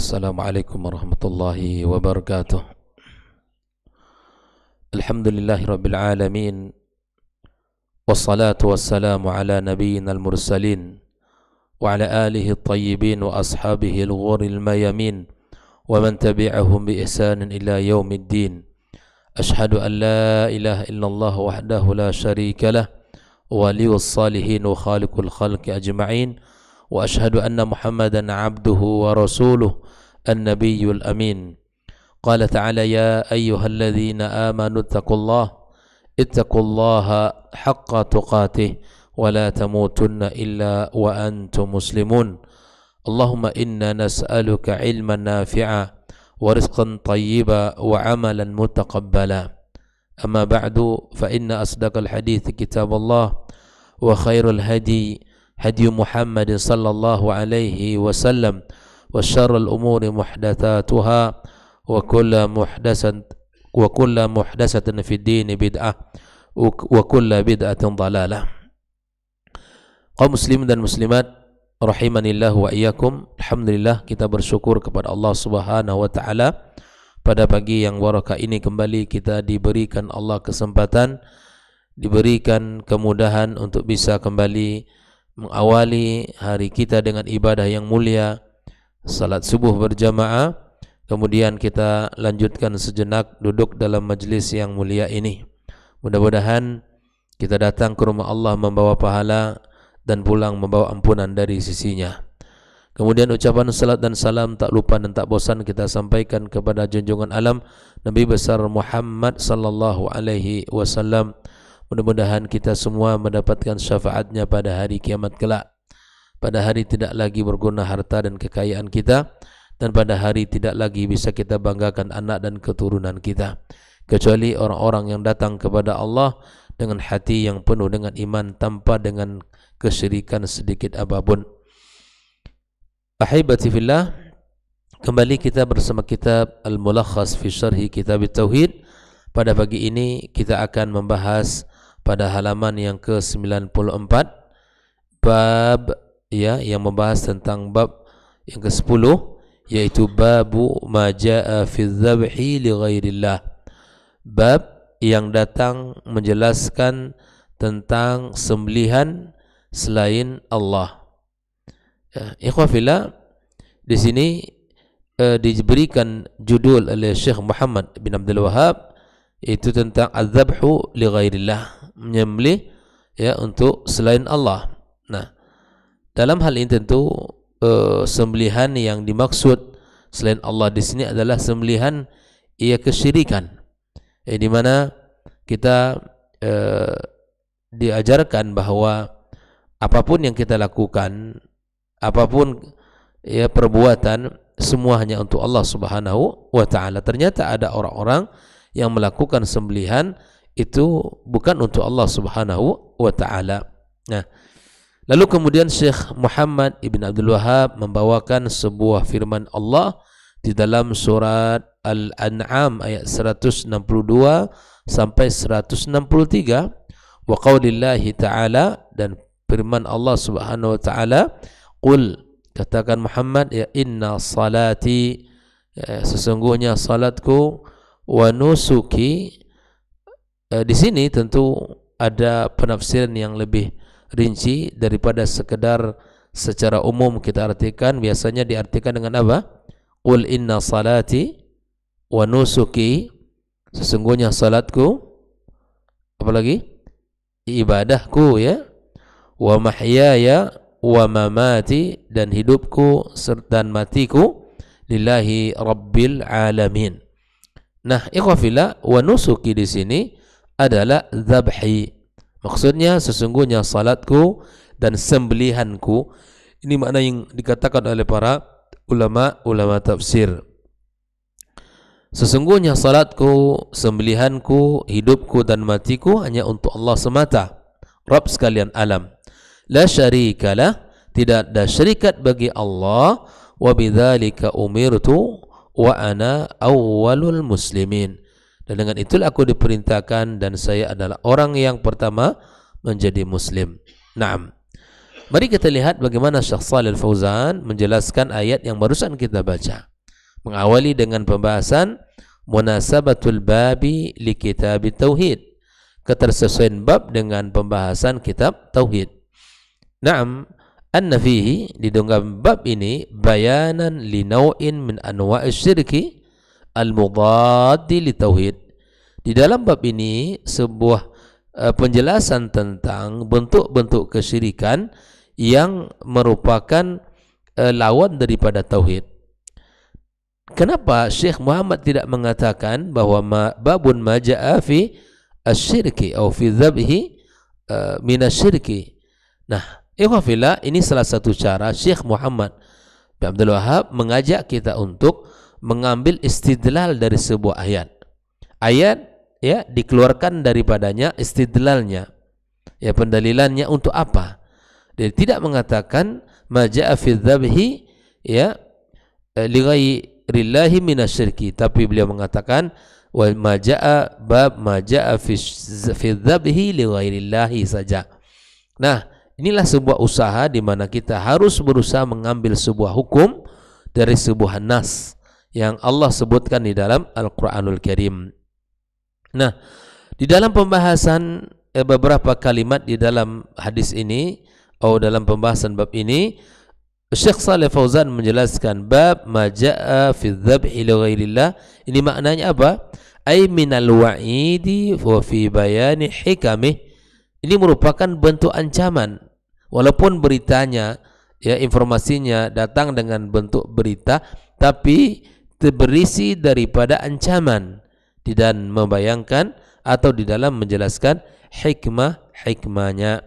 Assalamualaikum warahmatullahi wabarakatuh. Alhamdulillahi rabbil alamin. Wassalatu wassalamu ala nabiyyina al-mursalin wa ala alihi at-tayyibin wa ashabihi al-ghuril mayamin wa man tabi'ahum bi ihsanin ila yaumiddin. Ashhadu an la ilaha illallah wahdahu la sharika lah waliyus salihin wa khaliqul khalqi ajma'in. وأشهد أن محمدا عبده ورسوله النبي الأمين. قال تعالى يا أيها الذين آمنوا اتقوا الله حق تقاته ولا تموتن إلا وأنتم مسلمون. اللهم إنا نسألك علما نافعا ورزقا طيبا وعملا متقبلا. أما بعد فإن أصدق الحديث كتاب الله وخير الهدي هدي محمد صلى الله عليه وسلم وشر الأمور محدثاتها وكل محدثة في الدين بدعة وكل بدعة ضلالة. Kaum muslimin dan muslimat rahimanillah wa iyyakum. Alhamdulillah, kita bersyukur kepada Allah Subhanahu wa taala pada pagi yang barakah ini kembali kita diberikan Allah kesempatan, diberikan kemudahan untuk bisa kembali mengawali hari kita dengan ibadah yang mulia, salat subuh berjamaah. Kemudian kita lanjutkan sejenak duduk dalam majlis yang mulia ini. Mudah-mudahan kita datang ke rumah Allah membawa pahala dan pulang membawa ampunan dari sisinya. Kemudian ucapan salat dan salam tak lupa dan tak bosan kita sampaikan kepada junjungan alam Nabi besar Muhammad sallallahu alaihi wasallam. Mudah-mudahan kita semua mendapatkan syafaatnya pada hari kiamat kelak. Pada hari tidak lagi berguna harta dan kekayaan kita, dan pada hari tidak lagi bisa kita banggakan anak dan keturunan kita, kecuali orang-orang yang datang kepada Allah dengan hati yang penuh dengan iman tanpa dengan kesyirikan sedikit apapun. Ahibati fillah, kembali kita bersama kitab Al-Mulakhas fi Syarhi Kitab Tauhid. Pada pagi ini kita akan membahas pada halaman yang ke-94 bab yang membahas tentang bab yang ke-10, yaitu babu ma jaa fi dzabhi li ghairillah. Bab yang datang menjelaskan tentang sembelihan selain Allah. Ikhwafillah, di sini diberikan judul oleh Syekh Muhammad bin Abdul Wahhab, itu tentang az-zabhu li ghairillah, menyembelih untuk selain Allah. Nah, dalam hal ini tentu sembelihan yang dimaksud selain Allah di sini adalah sembelihan kesyirikan, di mana kita diajarkan bahwa apapun yang kita lakukan, apapun perbuatan, semua hanya untuk Allah Subhanahu wa taala. Ternyata ada orang-orang yang melakukan sembelihan itu bukan untuk Allah Subhanahu wa taala. Nah, lalu kemudian Syekh Muhammad ibn Abdul Wahhab membawakan sebuah firman Allah di dalam surat Al-An'am ayat 162 sampai 163, wa qaulillahi ta'ala, dan firman Allah Subhanahu wa taala, qul, katakan Muhammad, ya inna salati, sesungguhnya salatku, wa nusuki. Di sini tentu ada penafsiran yang lebih rinci daripada sekedar secara umum kita artikan. Biasanya diartikan dengan apa? Qul inna salati wa nusuki, sesungguhnya salatku, apalagi ibadahku, wa mahyaya wa mamati, dan hidupku serta matiku, lillahi rabbil alamin. Nah, ikhwafillah, wa nusuki di sini adalah zabhi. Maksudnya sesungguhnya salatku dan sembelihanku. Ini makna yang dikatakan oleh para ulama tafsir. Sesungguhnya salatku, sembelihanku, hidupku dan matiku hanya untuk Allah semata, Rabb sekalian alam. La syarikalah, tidak ada syarikat bagi Allah. Wa bidzalika umirtu wa ana awwalul muslimin, dan dengan itulah aku diperintahkan dan saya adalah orang yang pertama menjadi muslim. Naam. Mari kita lihat bagaimana Syekh Shalih Al Fauzan menjelaskan ayat yang barusan kita baca. Mengawali dengan pembahasan munasabatul babi li kitab tauhid, ketersesuaian bab dengan pembahasan kitab tauhid. Naam, anna fihi, di dalam bab ini bayanan li naw'in min anwa'is syirki al-mudaddi li tauhid. Di dalam bab ini sebuah penjelasan tentang bentuk-bentuk kesyirikan yang merupakan lawan daripada tauhid. Kenapa Syekh Muhammad tidak mengatakan bahwa babun maja'a fi asyirki atau fi dzabhi min asyirki? Nah, ikhwafillah, ini salah satu cara Syekh Muhammad bin Abdul Wahhab mengajak kita untuk mengambil istidlal dari sebuah ayat. Ayat ya dikeluarkan daripadanya istidlalnya, ya pendalilannya untuk apa. Dia tidak mengatakan maja'a fi dzabhi ya li ghairillahi minasyirki, tapi beliau mengatakan wa maja'a bab maja'a fi dzabhi li ghairillahi saja. Nah, inilah sebuah usaha di mana kita harus berusaha mengambil sebuah hukum dari sebuah nas yang Allah sebutkan di dalam Al-Qur'anul Karim. Nah, di dalam pembahasan beberapa kalimat di dalam hadis ini atau dalam pembahasan bab ini, Syekh Shalih Fauzan menjelaskan bab maja'a fi dzabhi li ghairillah. Ini maknanya apa? Ai minal wa'idi wa fi bayani hikamih. Ini merupakan bentuk ancaman. Walaupun beritanya, ya informasinya datang dengan bentuk berita, tapi berisi daripada ancaman dan membayangkan atau di dalam menjelaskan hikmahnya.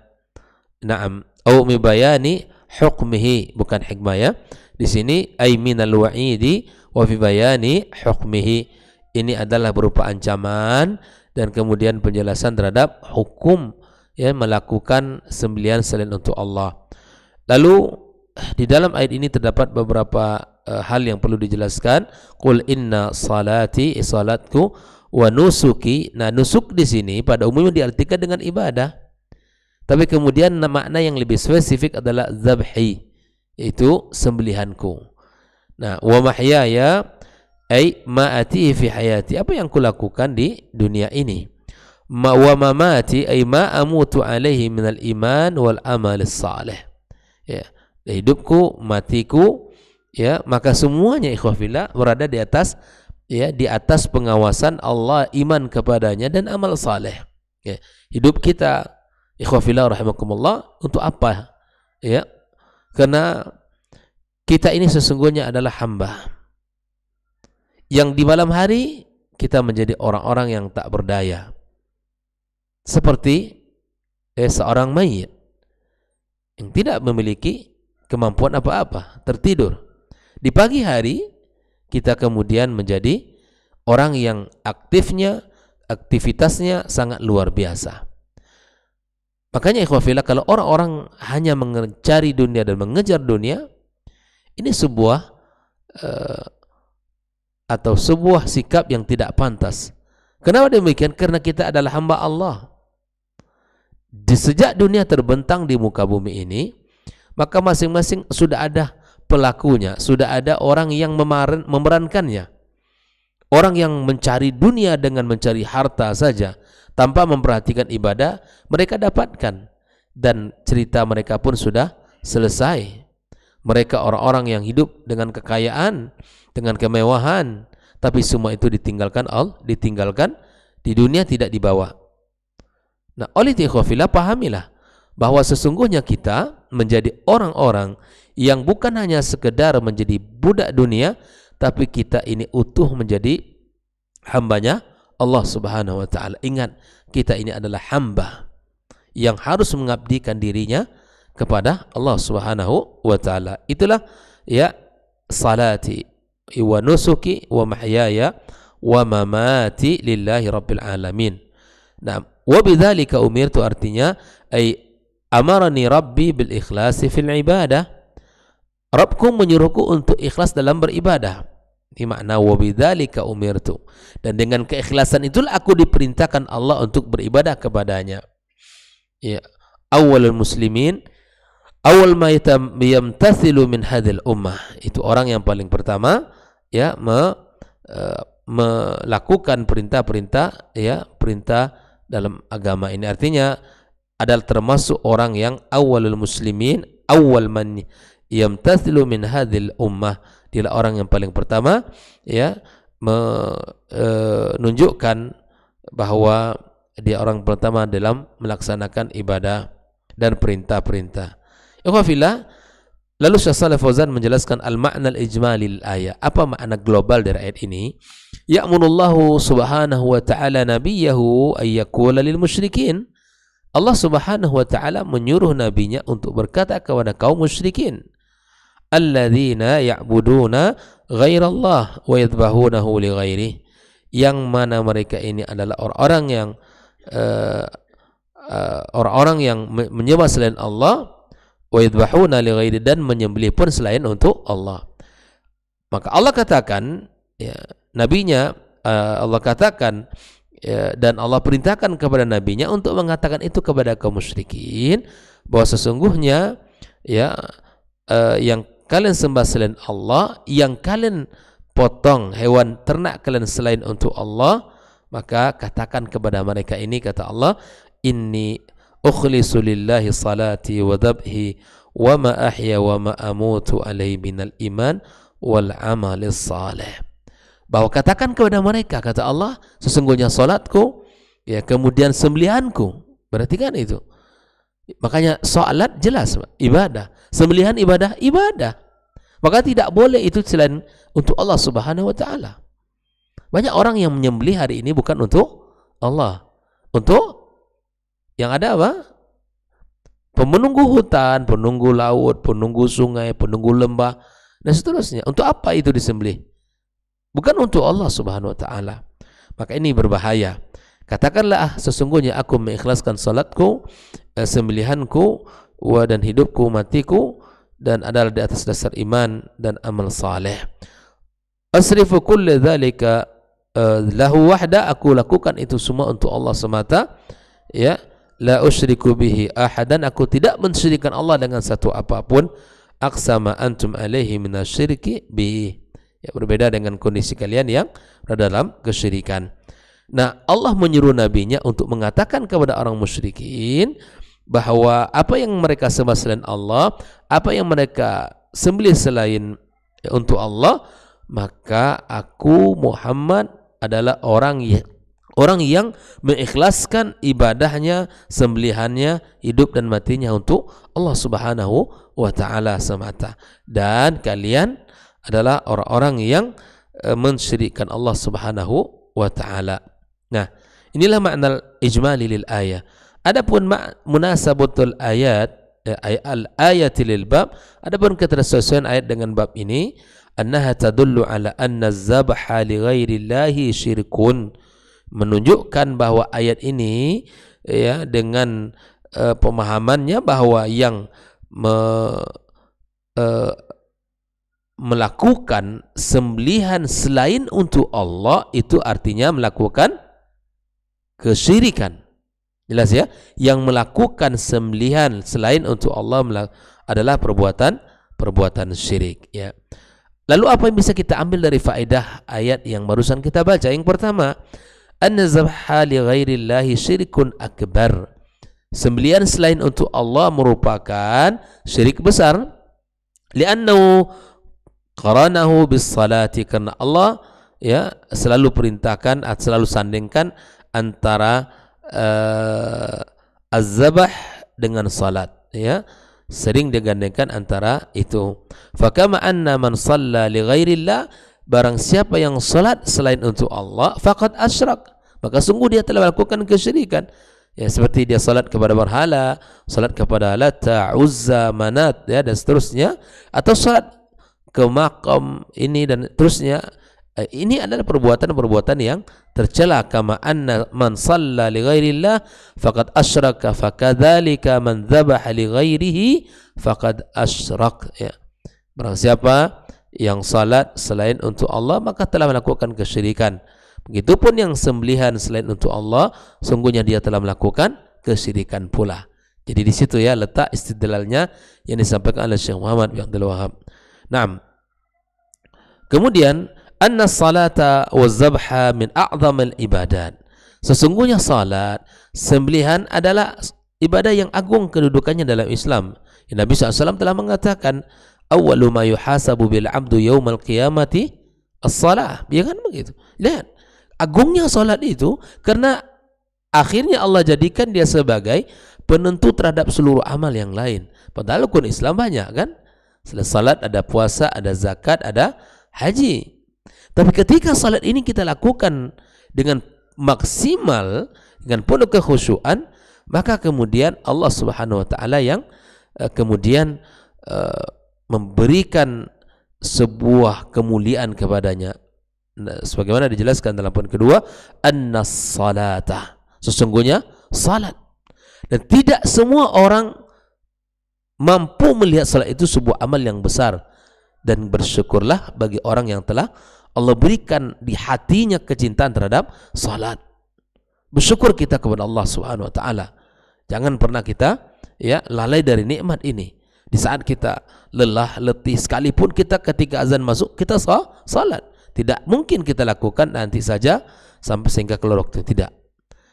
Naam, au mibayani hukmihi, bukan hikmah ya. Di sini ai minal wa'idi wa fi bayani hukmihi. Ini adalah berupa ancaman dan kemudian penjelasan terhadap hukum ya melakukan sembelihan selain untuk Allah. Lalu di dalam ayat ini terdapat beberapa hal yang perlu dijelaskan. Qul inna salati, salatku, wa nusuki. Nah, nusuk di sini pada umumnya diartikan dengan ibadah. Tapi kemudian makna yang lebih spesifik adalah zabhi, yaitu sembelihanku. Nah, wa mahyaya ay ma'ati fi hayati, apa yang kulakukan di dunia ini. Wa mamati ay ma amutu alaihi minal iman wal amal salih. Ya, hidupku, matiku, ya, maka semuanya ikhwafillah berada di atas ya di atas pengawasan Allah, iman kepadanya dan amal saleh. Ya, hidup kita ikhwafillah rahimakumullah untuk apa? Ya, karena kita ini sesungguhnya adalah hamba yang di malam hari kita menjadi orang-orang yang tak berdaya, seperti seorang mayit yang tidak memiliki kemampuan apa-apa, tertidur. Di pagi hari kita kemudian menjadi orang yang aktivitasnya sangat luar biasa. Makanya ikhwafillah, kalau orang-orang hanya mencari dunia dan mengejar dunia, ini sebuah sikap yang tidak pantas. Kenapa demikian? Karena kita adalah hamba Allah. Sejak dunia terbentang di muka bumi ini, maka masing-masing sudah ada pelakunya, sudah ada orang yang memerankannya. Orang yang mencari dunia dengan mencari harta saja tanpa memperhatikan ibadah, mereka dapatkan, dan cerita mereka pun sudah selesai. Mereka orang-orang yang hidup dengan kekayaan, dengan kemewahan, tapi semua itu ditinggalkan di dunia, tidak dibawa. Nah, oleh ikhwafillah, pahamilah bahwa sesungguhnya kita menjadi orang-orang yang bukan hanya sekedar menjadi budak dunia, tapi kita ini utuh menjadi hambanya Allah Subhanahu wa ta'ala. Ingat, kita ini adalah hamba yang harus mengabdikan dirinya kepada Allah Subhanahu wa ta'ala. Itulah ya salati wa nusuki wa mahyaya wa mamati lillahi rabbil alamin. Nah, wa bidzalika umirtu, artinya ay amarani rabbi bil ikhlasi fil ibadah. Rabbku menyuruhku untuk ikhlas dalam beribadah. Ini makna wa bidzalika umirtu. Dan dengan keikhlasan itulah aku diperintahkan Allah untuk beribadah kepadanya. Ya, awwalul muslimin, awal ma yamtathilu min hadhil ummah. Itu orang yang paling pertama ya melakukan perintah-perintah, ya perintah dalam agama ini. Artinya adalah termasuk orang yang awalul muslimin, awal man yamtathilu min hadhil ummah. Dia orang yang paling pertama ya menunjukkan bahwa dia orang pertama dalam melaksanakan ibadah dan perintah-perintah. Ikhwafillah, lalu Syekh Shalih Fauzan menjelaskan al-ma'na al-ijmali lil-ayah. Apa makna global dari ayat ini? Ya'munullahu subhanahu wa ta'ala nabiyahu ayyakula lil musyrikin. Allah subhanahu wa ta'ala menyuruh nabinya untuk berkata kepada kaum musyrikin, alladzina ya'buduna ghairallah wa yadhbahunahu li ghairih, yang mana mereka ini adalah orang-orang yang menyembah selain Allah, wa yadhbahuna li ghairih, dan menyembelih pun selain untuk Allah. Maka Allah katakan, ya, nabinya Allah katakan, ya, dan Allah perintahkan kepada nabinya untuk mengatakan itu kepada kaum musyrikin, bahwa sesungguhnya ya yang kalian sembah selain Allah, yang kalian potong hewan ternak kalian selain untuk Allah, maka katakan kepada mereka ini, kata Allah, inni ukhlisu lillahi salati wa dhabhi wa ma ahya wa ma amutu alaihi minal iman wal amalis salih. Bahwa katakan kepada mereka, kata Allah, sesungguhnya salatku, ya, kemudian sembelihanku. Berarti kan itu. Makanya salat jelas ibadah, sembelihan ibadah. Maka tidak boleh itu selain untuk Allah Subhanahu wa taala. Banyak orang yang menyembelih hari ini bukan untuk Allah, untuk yang ada apa? Penunggu hutan, penunggu laut, penunggu sungai, penunggu lembah, dan seterusnya. Untuk apa itu disembelih? Bukan untuk Allah Subhanahu wa taala. Maka ini berbahaya. Katakanlah, sesungguhnya aku mengikhlaskan salatku, sembelihanku, dan hidupku, matiku, dan adalah di atas dasar iman dan amal saleh. Asrifu kulli dzalika lahu wahda, aku lakukan itu semua untuk Allah semata, ya, la usyriku bihi ahadan, aku tidak mensyirikkan Allah dengan satu apapun, aqsama antum alaihi minasyirki bihi, ya, berbeda dengan kondisi kalian yang berada dalam kesyirikan. Nah, Allah menyuruh nabinya untuk mengatakan kepada orang musyrikin bahwa apa yang mereka sembah selain Allah, apa yang mereka sembelih selain untuk Allah, maka aku Muhammad adalah orang yang mengikhlaskan ibadahnya, sembelihannya, hidup dan matinya untuk Allah Subhanahu wa taala semata. Dan kalian adalah orang-orang yang mensyirikkan Allah Subhanahu wa taala. Nah, inilah makna ijmali lil ayah. Adapun munasabatul ayat, al-ayati lil bab, adapun ketersesuaian ayat dengan bab ini, annaha tadullu ala anna az-zabha li ghairillahi syirkun, menunjukkan bahwa ayat ini, ya, dengan pemahamannya bahwa yang melakukan sembelihan selain untuk Allah itu artinya melakukan kesyirikan. Jelas ya, yang melakukan sembelihan selain untuk Allah adalah perbuatan syirik, ya. Lalu apa yang bisa kita ambil dari faedah ayat yang barusan kita baca? Yang pertama, anna zabha li ghairillahi syirkun akbar. Sembelihan selain untuk Allah merupakan syirik besar. Li'annahu qaranahu bis salati, karena Allah, ya, selalu perintahkan atau selalu sandingkan antara az-zabah dengan salat, ya, sering digandengkan antara itu. Fakama anna man shalla li ghairillah, barang siapa yang salat selain untuk Allah, faqad asyrak, maka sungguh dia telah melakukan kesyirikan. Ya, seperti dia salat kepada berhala, salat kepada Lata, Uzza, Manat, ya, dan seterusnya, atau salat ke makam ini dan terusnya. Ini adalah perbuatan-perbuatan yang tercela. Kama anna man shalla li ghairillah faqad asyraka fakadzalika man dzabaha li ghairihi faqad asyrak, ya. Barang siapa yang salat selain untuk Allah maka telah melakukan kesyirikan. Begitupun yang sembelihan selain untuk Allah, sungguhnya dia telah melakukan kesyirikan pula. Jadi di situ, ya, letak istidlalnya yang disampaikan oleh Syekh Muhammad bin Abdul Wahhab. Naam. Kemudian anna salata wa zabha min a'zamil ibadat. Sesungguhnya salat, sembelihan adalah ibadah yang agung kedudukannya dalam Islam. Nabi SAW telah mengatakan, awwalu ma yuhasabu bil abdu yaumal qiyamati as-salah. Ya kan begitu. Lihat, agungnya salat itu karena akhirnya Allah jadikan dia sebagai penentu terhadap seluruh amal yang lain. Padahal rukun Islam banyak kan? Selain salat ada puasa, ada zakat, ada haji. Tapi ketika salat ini kita lakukan dengan maksimal, dengan penuh kekhusyuan, maka kemudian Allah Subhanahu wa taala yang kemudian memberikan sebuah kemuliaan kepadanya. Sebagaimana dijelaskan dalam poin kedua, annas salata, sesungguhnya salat. Dan tidak semua orang mampu melihat salat itu sebuah amal yang besar, dan bersyukurlah bagi orang yang telah Allah berikan di hatinya kecintaan terhadap salat. Bersyukur kita kepada Allah Subhanahu wa taala. Jangan pernah kita lalai dari nikmat ini. Di saat kita lelah, letih, sekalipun kita ketika azan masuk kita salat. Tidak mungkin kita lakukan nanti saja sampai sehingga keluar waktu. Tidak.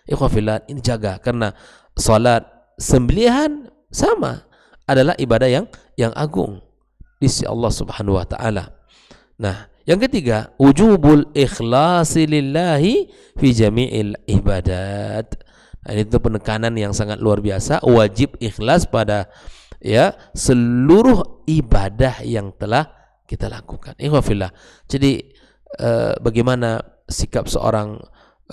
Ikhwafillah, ini jaga, karena salat sembelihan sama adalah ibadah yang agung di sisi Allah Subhanahu wa taala. Nah, yang ketiga, wujubul ikhlasi lillahi fi jami'il ibadat. Nah, itu penekanan yang sangat luar biasa, wajib ikhlas pada seluruh ibadah yang telah kita lakukan. Ikhwafillah. Jadi bagaimana sikap seorang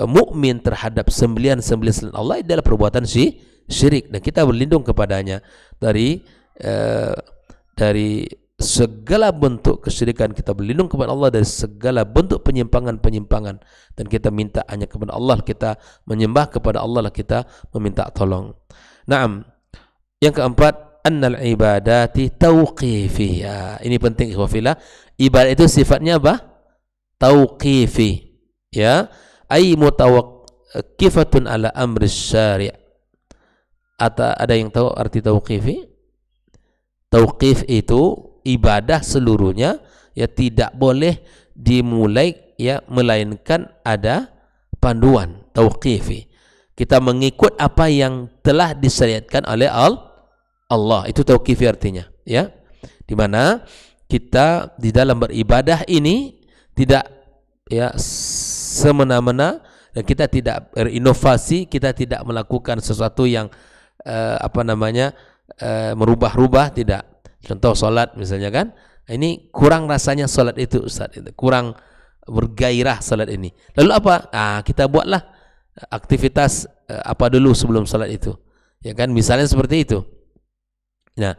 mukmin terhadap sembelihan-sembelihan selain Allah adalah perbuatan syirik, dan kita berlindung kepadanya dari segala bentuk kesyirikan. Kita berlindung kepada Allah dari segala bentuk penyimpangan-penyimpangan, dan kita minta hanya kepada Allah, kita menyembah kepada Allah lah kita meminta tolong. Naam. Yang keempat, annal ibadati tauqifiyah. Ini penting ikhwafillah. Ibadah itu sifatnya apa? Tauqifi. Ya, ay mutawaqqifatun ala amri syari'. Ada yang tahu arti tauqifi? Tauqif itu ibadah seluruhnya tidak boleh dimulai melainkan ada panduan. Tauqifi, kita mengikut apa yang telah disyariatkan oleh Allah. Itu tauqifi artinya, di mana kita di dalam beribadah ini tidak semena-mena, dan kita tidak berinovasi, kita tidak melakukan sesuatu yang merubah-rubah, tidak. Contoh salat misalnya kan, ini kurang rasanya salat itu Ustaz, kurang bergairah salat ini. Lalu apa? Kita buatlah aktivitas apa dulu sebelum salat itu, ya kan, misalnya seperti itu. Nah,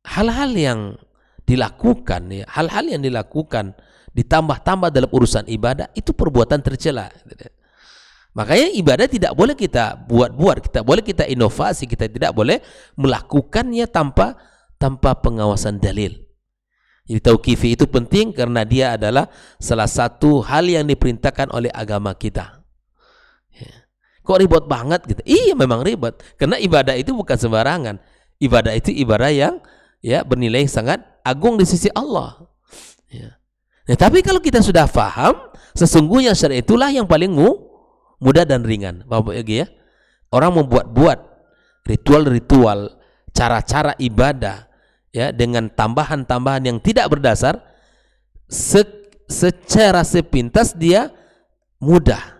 hal-hal yang dilakukan, hal-hal yang dilakukan ditambah-tambah dalam urusan ibadah itu perbuatan tercela. Makanya ibadah tidak boleh kita buat-buat, tidak boleh kita inovasi, kita tidak boleh melakukannya tanpa pengawasan dalil. Jadi tauqifi itu penting karena dia adalah salah satu hal yang diperintahkan oleh agama kita. Kok ribet banget gitu? Iya, memang ribet, karena ibadah itu bukan sembarangan. Ibadah itu ibadah yang bernilai sangat agung di sisi Allah. Nah, tapi kalau kita sudah faham, sesungguhnya syariat itulah yang paling mudah dan ringan. Bapak ya, orang membuat-buat ritual-ritual, cara-cara ibadah dengan tambahan-tambahan yang tidak berdasar, secara sepintas dia mudah.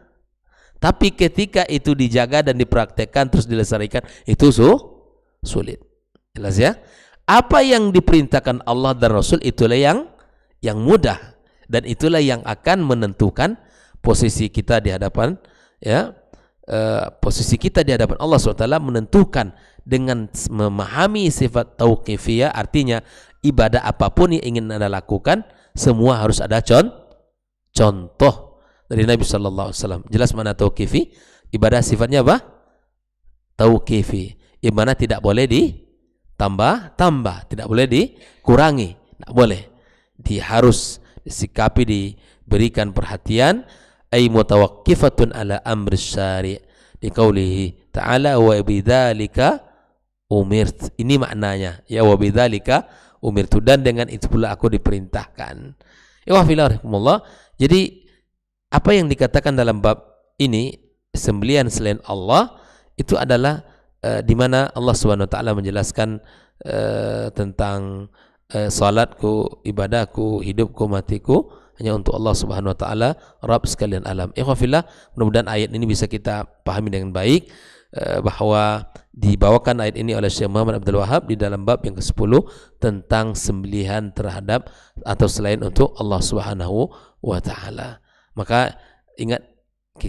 Tapi ketika itu dijaga dan dipraktekkan terus dilestarikan, itu sulit. Jelas ya? Apa yang diperintahkan Allah dan Rasul itulah yang mudah, dan itulah yang akan menentukan posisi kita di hadapan posisi kita di hadapan Allah SWT, menentukan dengan memahami sifat tauqifiyah. Artinya ibadah apapun yang ingin Anda lakukan, semua harus ada contoh dari Nabi SAW. Jelas mana tauqifi? Ibadah sifatnya apa? Tauqifi. Ibadah tidak boleh ditambah, tidak boleh dikurangi, tidak boleh. Dia harus disikapi, diberikan perhatian. Ay mutawaqqifatun ala amri syari', di qaulihi ta'ala wa bidzalika umirt. Ini maknanya, wa bidzalika umirtu, dan dengan itu pula aku diperintahkan. Jadi apa yang dikatakan dalam bab ini, sembelihan selain Allah, itu adalah di mana Allah Subhanahu wa taala menjelaskan tentang salatku, ibadahku, hidupku, matiku hanya untuk Allah Subhanahu wa taala, Rabb sekalian alam. Ikhwafillah, mudah-mudahan ayat ini bisa kita pahami dengan baik, bahwa dibawakan ayat ini oleh Syekh Muhammad Abdul Wahab di dalam bab yang ke-10 tentang sembelihan terhadap atau selain untuk Allah Subhanahu wa taala. Maka ingat,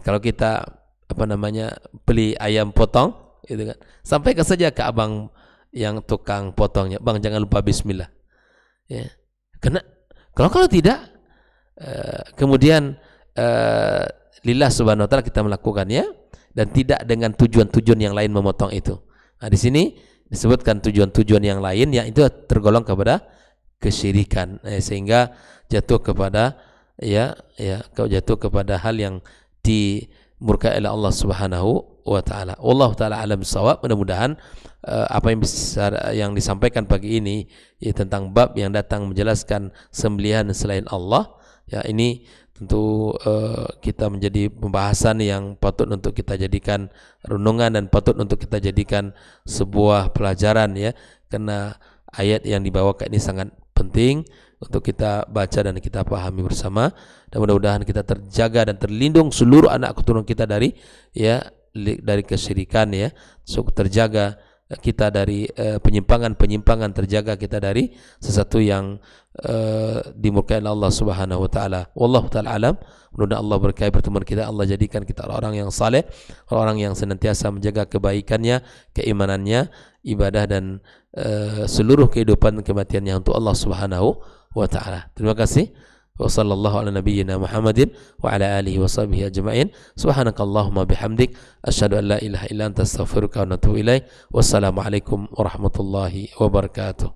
kalau kita beli ayam potong gitu kan, sampaikan saja ke abang yang tukang potongnya, bang jangan lupa bismillah ya. Karena kalau tidak kemudian lillah subhanahu wa ta'ala kita melakukannya dan tidak dengan tujuan-tujuan yang lain memotong itu. Nah, di sini disebutkan tujuan-tujuan yang lain yang itu tergolong kepada kesyirikan, sehingga jatuh kepada jatuh kepada hal yang dimurkai oleh Allah Subhanahu wa taala. Wallahu taala alam bisawab. Mudah-mudahan apa yang disampaikan pagi ini tentang bab yang datang menjelaskan sembelihan selain Allah, ini tentu kita menjadi pembahasan yang patut untuk kita jadikan renungan dan patut untuk kita jadikan sebuah pelajaran ya, karena ayat yang dibawakan ini sangat penting untuk kita baca dan kita pahami bersama, dan mudah-mudahan kita terjaga dan terlindung seluruh anak keturunan kita dari kesyirikan ya, terjaga kita dari penyimpangan-penyimpangan, terjaga kita dari sesuatu yang dimurkai Allah Subhanahu wa taala. Wallahu taala alam. Mudah-mudahan Allah berkahi pertemuan kita, Allah jadikan kita orang yang saleh, orang yang senantiasa menjaga kebaikannya, keimanannya, ibadah dan seluruh kehidupan kematiannya untuk Allah Subhanahu wa taala. Terima kasih. Wa sallallahu ala nabiyyina Muhammadin wa ala alihi wa sahbihi ajma'in. Subhanakallahumma bihamdik asyhadu an la ilaha illa anta astaghfiruka wa atubu ilaik. Wassalamualaikum warahmatullahi wabarakatuh.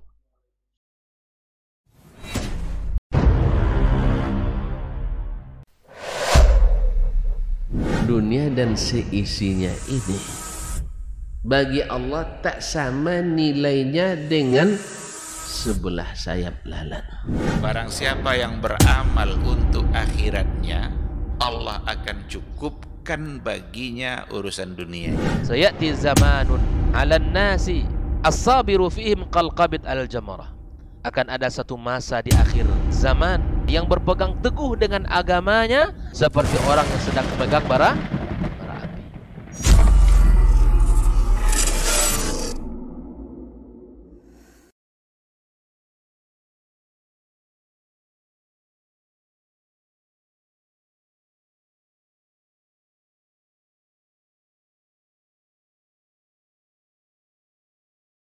Dunia dan seisinya ini bagi Allah tak sama nilainya dengan sebelah sayap lalat. Barang siapa yang beramal untuk akhiratnya, Allah akan cukupkan baginya urusan dunia. Sayati zamanun 'alan nasi as-sabiru fihim qalqabit al-jamarah. Akan ada satu masa di akhir zaman yang berpegang teguh dengan agamanya seperti orang yang sedang memegang bara